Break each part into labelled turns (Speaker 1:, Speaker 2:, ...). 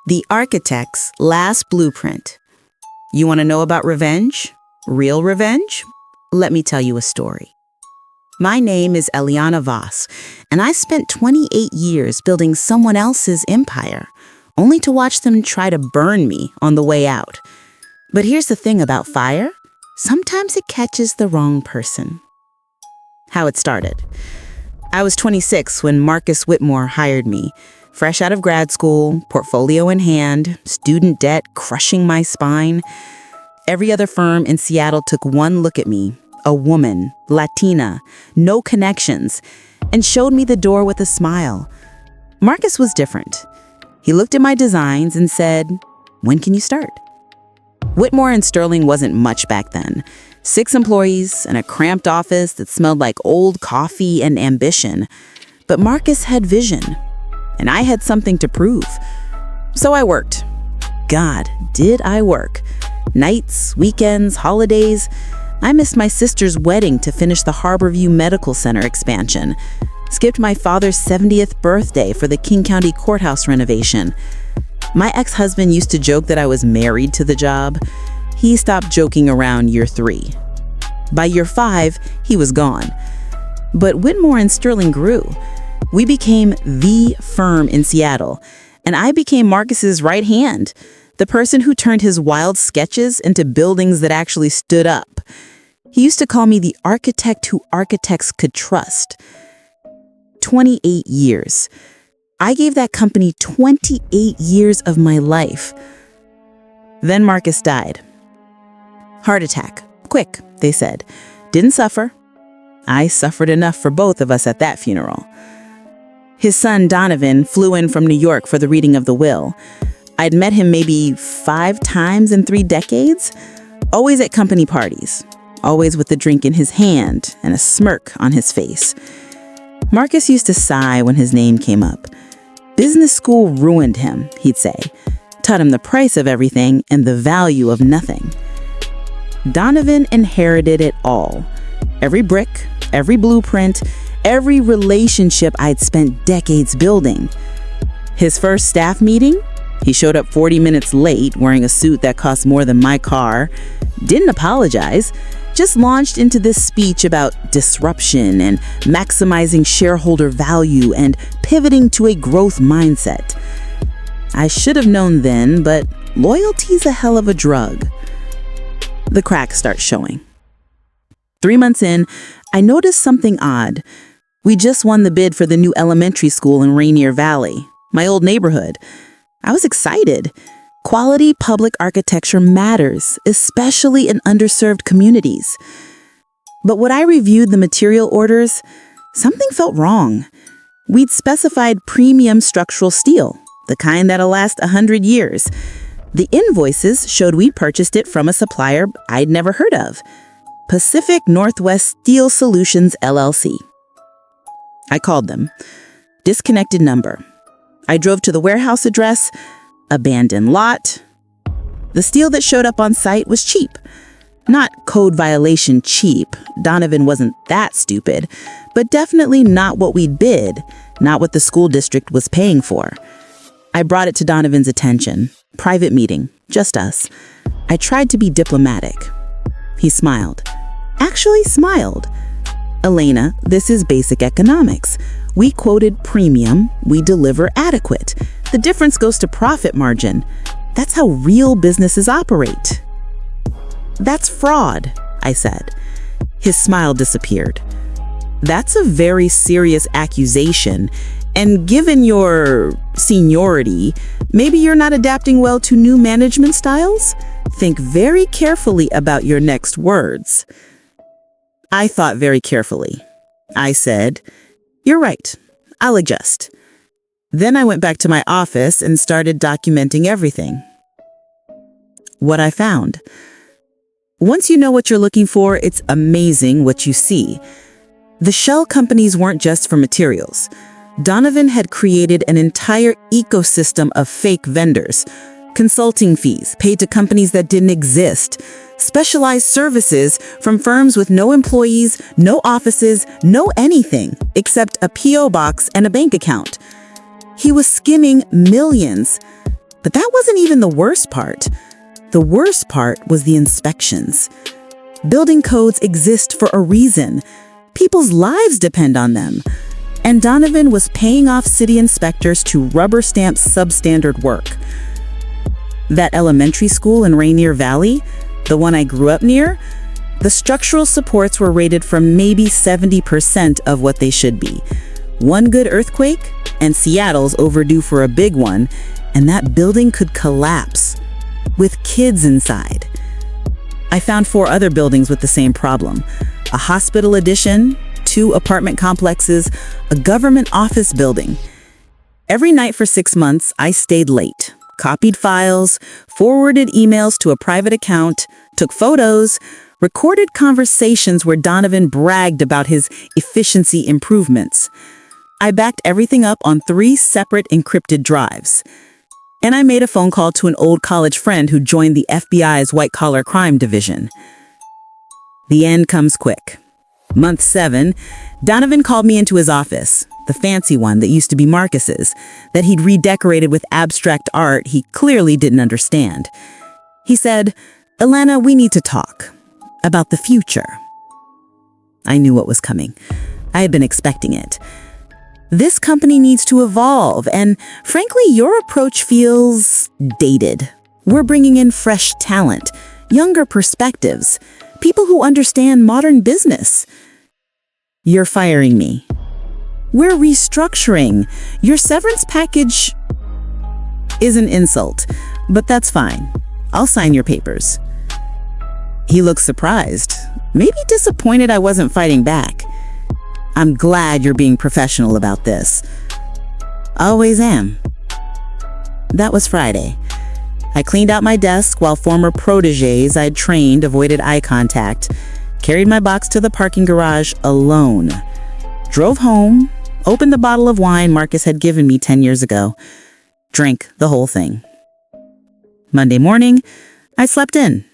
Speaker 1: The Architect's Last Blueprint. You want to know about revenge? Real revenge? Let me tell you a story. My name is Elena Voss, and I spent 28 years building someone else's empire, only to watch them try to burn me on the way out. But here's the thing about fire. Sometimes it catches the wrong person. How it started. I was 26 when Marcus Whitmore hired me. Fresh out of grad school, portfolio in hand, student debt crushing my spine. Every other firm in Seattle took one look at me, a woman, Latina, no connections, and showed me the door with a smile. Marcus was different. He looked at my designs and said, "When can you start?" Whitmore and Sterling wasn't much back then. 6 employees and a cramped office that smelled like old coffee and ambition. But Marcus had vision. And I had something to prove. So I worked. God, did I work. Nights, weekends, holidays. I missed my sister's wedding to finish the Harborview Medical Center expansion. Skipped my father's 70th birthday for the King County Courthouse renovation. My ex-husband used to joke that I was married to the job. He stopped joking around year 3. By year 5, he was gone. But Whitmore and Sterling grew. We became the firm in Seattle, and I became Marcus's right hand, the person who turned his wild sketches into buildings that actually stood up. He used to call me the architect who architects could trust. 28 years. I gave that company 28 years of my life. Then Marcus died. Heart attack. Quick, they said. Didn't suffer. I suffered enough for both of us at that funeral. His son, Donovan, flew in from New York for the reading of the will. I'd met him maybe 5 times in 3 decades, always at company parties, always with a drink in his hand and a smirk on his face. Marcus used to sigh when his name came up. Business school ruined him, he'd say, taught him the price of everything and the value of nothing. Donovan inherited it all. Every brick, every blueprint, every relationship I'd spent decades building. His first staff meeting, he showed up 40 minutes late wearing a suit that cost more than my car, didn't apologize, just launched into this speech about disruption and maximizing shareholder value and pivoting to a growth mindset. I should have known then, but loyalty's a hell of a drug. The cracks start showing. 3 months in, I noticed something odd. We just won the bid for the new elementary school in Rainier Valley, my old neighborhood. I was excited. Quality public architecture matters, especially in underserved communities. But when I reviewed the material orders, something felt wrong. We'd specified premium structural steel, the kind that'll last 100 years. The invoices showed we'd purchased it from a supplier I'd never heard of, Pacific Northwest Steel Solutions, LLC. I called them. Disconnected number. I drove to the warehouse address. Abandoned lot. The steel that showed up on site was cheap. Not code violation cheap. Donovan wasn't that stupid. But definitely not what we'd bid. Not what the school district was paying for. I brought it to Donovan's attention. Private meeting. Just us. I tried to be diplomatic. He smiled. Actually smiled. Elena, this is basic economics. We quoted premium, we deliver adequate. The difference goes to profit margin. That's how real businesses operate. That's fraud, I said. His smile disappeared. That's a very serious accusation. And given your seniority, maybe you're not adapting well to new management styles? Think very carefully about your next words. I thought very carefully. I said, "You're right. I'll adjust." Then I went back to my office and started documenting everything. What I found. Once you know what you're looking for, it's amazing what you see. The shell companies weren't just for materials. Donovan had created an entire ecosystem of fake vendors, consulting fees paid to companies that didn't exist, specialized services from firms with no employees, no offices, no anything except a P.O. box and a bank account. He was skimming millions. But that wasn't even the worst part. The worst part was the inspections. Building codes exist for a reason. People's lives depend on them. And Donovan was paying off city inspectors to rubber stamp substandard work. That elementary school in Rainier Valley, the one I grew up near, the structural supports were rated from maybe 70% of what they should be. One good earthquake, and Seattle's overdue for a big one, and that building could collapse, with kids inside. I found 4 other buildings with the same problem. A hospital addition, 2 apartment complexes, a government office building. Every night for 6 months, I stayed late, copied files, forwarded emails to a private account, took photos, recorded conversations where Donovan bragged about his efficiency improvements. I backed everything up on 3 separate encrypted drives. And I made a phone call to an old college friend who joined the FBI's white-collar crime division. The end comes quick. Month 7, Donovan called me into his office, the fancy one that used to be Marcus's, that he'd redecorated with abstract art he clearly didn't understand. He said, "Elena, we need to talk about the future." I knew what was coming. I had been expecting it. This company needs to evolve, and frankly, your approach feels dated. We're bringing in fresh talent, younger perspectives, people who understand modern business. You're firing me. We're restructuring. Your severance package is an insult, but that's fine. I'll sign your papers. He looked surprised, maybe disappointed I wasn't fighting back. "I'm glad you're being professional about this." "Always am." That was Friday. I cleaned out my desk while former protégés I'd trained avoided eye contact, carried my box to the parking garage alone, drove home, opened the bottle of wine Marcus had given me 10 years ago, drank the whole thing. Monday morning, I slept in,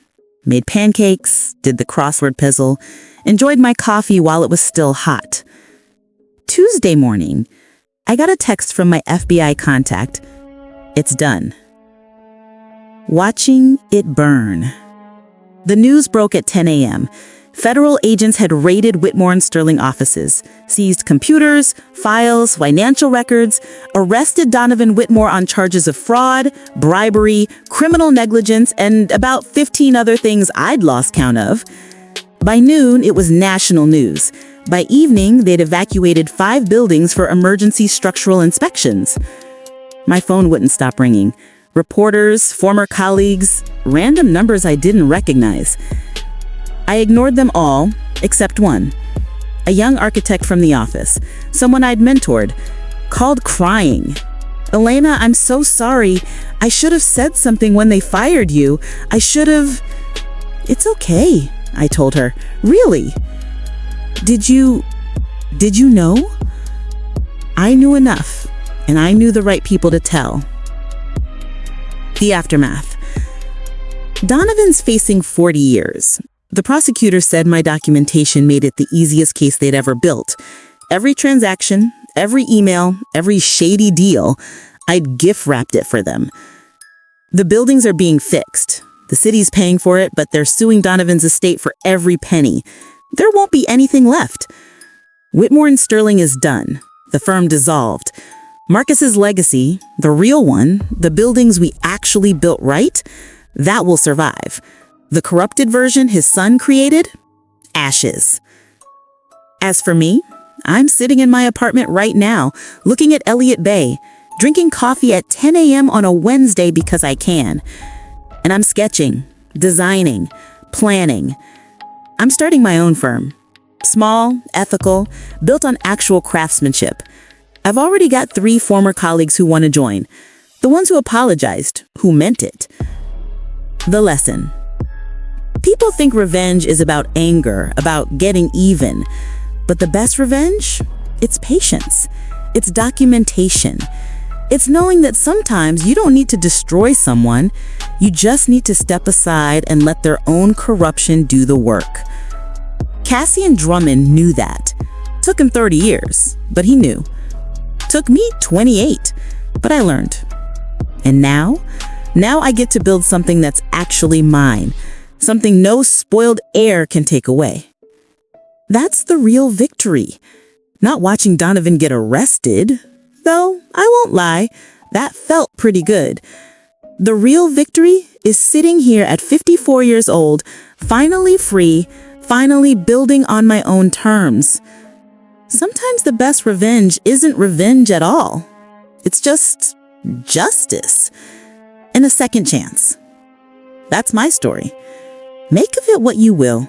Speaker 1: made pancakes, did the crossword puzzle, enjoyed my coffee while it was still hot. Tuesday morning, I got a text from my FBI contact. "It's done." Watching it burn. The news broke at 10 a.m. Federal agents had raided Whitmore and Sterling offices, seized computers, files, financial records, arrested Donovan Whitmore on charges of fraud, bribery, criminal negligence, and about 15 other things I'd lost count of. By noon, it was national news. By evening, they'd evacuated 5 buildings for emergency structural inspections. My phone wouldn't stop ringing. Reporters, former colleagues, random numbers I didn't recognize. I ignored them all, except one. A young architect from the office, someone I'd mentored, called crying. "Elena, I'm so sorry. I should have said something when they fired you. I should have..." "It's okay," I told her. "Really? Did you know?" I knew enough, and I knew the right people to tell. The aftermath. Donovan's facing 40 years. The prosecutor said my documentation made it the easiest case they'd ever built. Every transaction, every email, every shady deal, I'd gift-wrapped it for them. The buildings are being fixed. The city's paying for it, but they're suing Donovan's estate for every penny. There won't be anything left. Whitmore and Sterling is done. The firm dissolved. Marcus's legacy, the real one, the buildings we actually built right, that will survive. The corrupted version his son created? Ashes. As for me, I'm sitting in my apartment right now, looking at Elliott Bay, drinking coffee at 10 a.m. on a Wednesday because I can. And I'm sketching, designing, planning. I'm starting my own firm. Small, ethical, built on actual craftsmanship. I've already got 3 former colleagues who want to join. The ones who apologized, who meant it. The lesson. People think revenge is about anger, about getting even. But the best revenge? It's patience. It's documentation. It's knowing that sometimes you don't need to destroy someone. You just need to step aside and let their own corruption do the work. Cassian Drummond knew that. Took him 30 years, but he knew. Took me 28, but I learned. And now I get to build something that's actually mine, something no spoiled heir can take away. That's the real victory. Not watching Donovan get arrested, though I won't lie, that felt pretty good. The real victory is sitting here at 54 years old, finally free, finally building on my own terms. Sometimes the best revenge isn't revenge at all. It's just justice and a second chance. That's my story. Make of it what you will.